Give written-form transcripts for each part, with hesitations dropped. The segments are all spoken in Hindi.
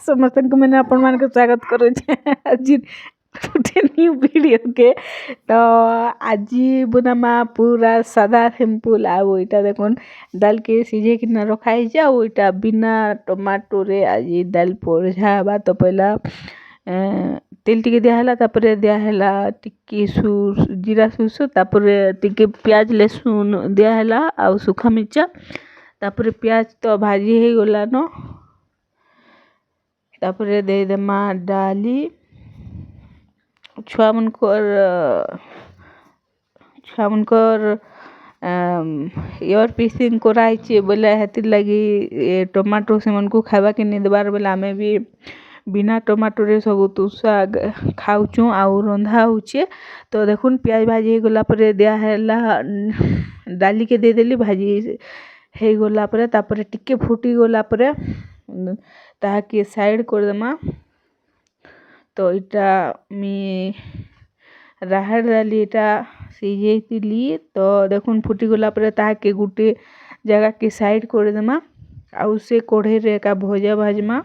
समस्त को मैंने अपन मान को स्वागत करूँ आज गोटे न्यू वीडियो के। तो आज बना पूरा सादा सिंपल आउ इटा देखुन दाल के सीझे कि रखाई आउ इटा बिना टमाटो रे आज दाल पोरझा। तो पहला तेल टिके दियाला तापर दियाला टिके जीरा सुस तापर टिके प्याज लहसुन दियाला आउ सुखा मिर्चा तापर प्याज तो भाजी हो गला न तापर दे देमा डाली छुआ मनकर इयर पीसिंग कराई बोले हेतिर लगी टमाटो से मन को खावा के नहीं देबार बोले आमे भी बिना टमाटो रे सब तुसा खाऊचु आउ रंधा होचे। तो देखुन प्याज भाजी गला पर दिया हैला डाली के दे देली भाजी हे गला पर तापर टिके फुटी गला पर ताके साइड कर देमा। तो इटा मी राहड़ डाली इटा सीझेली तो देखुन फुटी गला पर ताके गुटे जगह के साइड कर देमा आउ से कढ़ई रे का भजा भाजमा।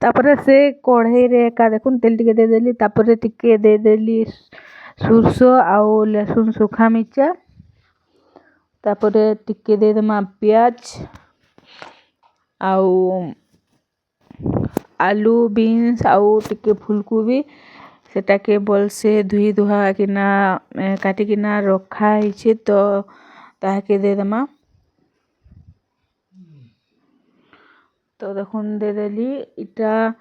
तापर से कढ़ई रे का देखुन तेल टिके दे देली तापर टिके दे देली सुरसो आउ लहसुन सुखा मिर्चा तापर टिके दे देमा प्याज आउ आलू बीन्स आउ टिके फुलकोबी सेटा के बोल से धुई धुआ किना काटी किना रखा है। तो ताके दे देमा। तो देखुन दे देली इटा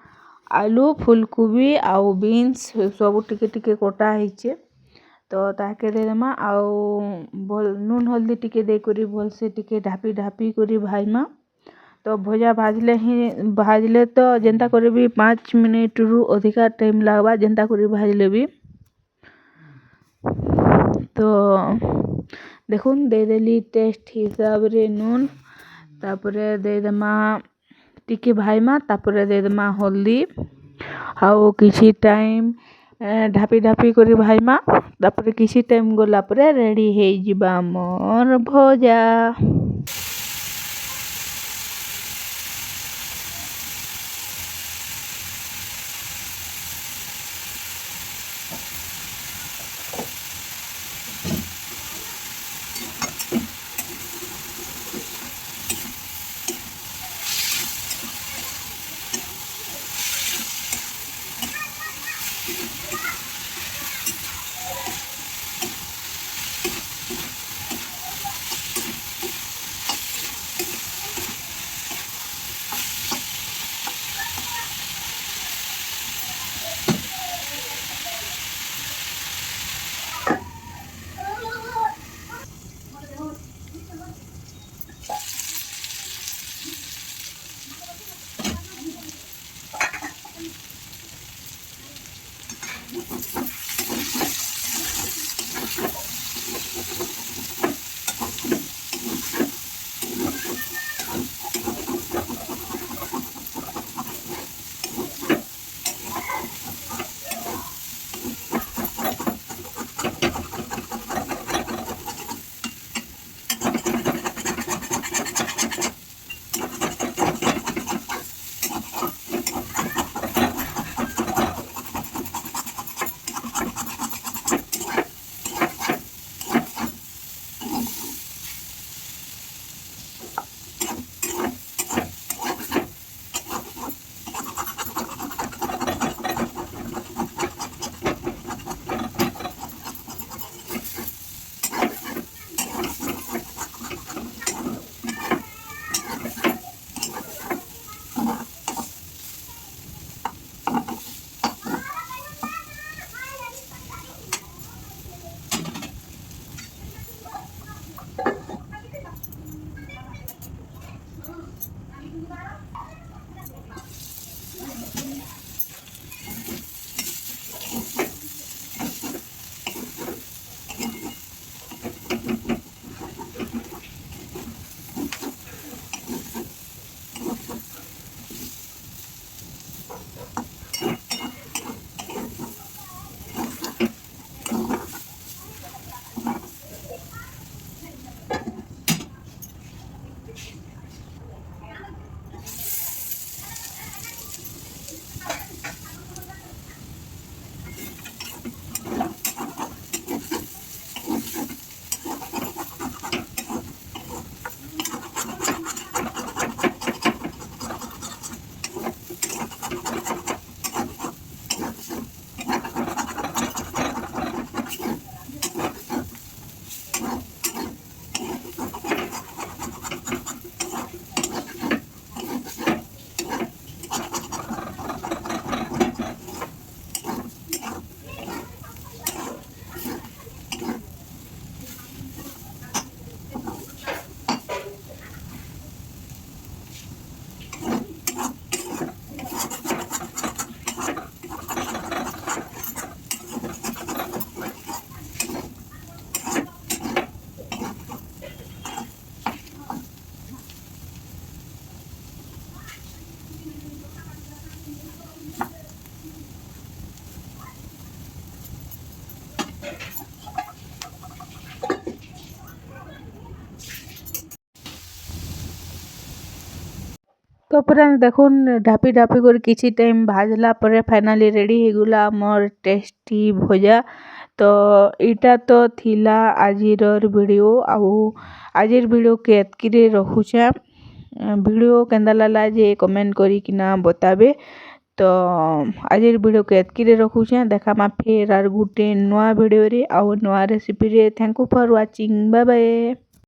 आलू फुलकोबी आउ बीन्स सब टिके टिके कटा है। तो ताके दे देमा आउ बोल नून हल्दी टिके दे करी बोल से टिके ढापी ढापी करी भाजमा। तो भजा भाजले तो जेंता करे भी 5 मिनट रु अधिका टाइम लागबा जेंता करे भाजले भी। तो देखुन दे देली टेस्ट हिसाब रे नून तापर दे देमा टिके भाईमा तापर दे देमा हल्दी आउ किसी टाइम ढापी ढापी करी भाईमा तापर किसी टाइम गला पर रेडी हे जिबा मोर भजा। तो पूरा देखुन ढापी ढापी कर किछि टाइम भाजला पर फाइनाली रेडी हेगुला मोर टेस्टी भजा। तो इटा तो थिला आजिर वीडियो आउ आजिर वीडियो के एतकी रखुछे। वीडियो केंदा लागला जे कमेंट करी किना बताबे। तो आजिर वीडियो के एतकी रखुछे। देखा फिर आर गुटे नवा वीडियो रे आउ नवा रेसिपी रे। Thank you for watching, bye bye.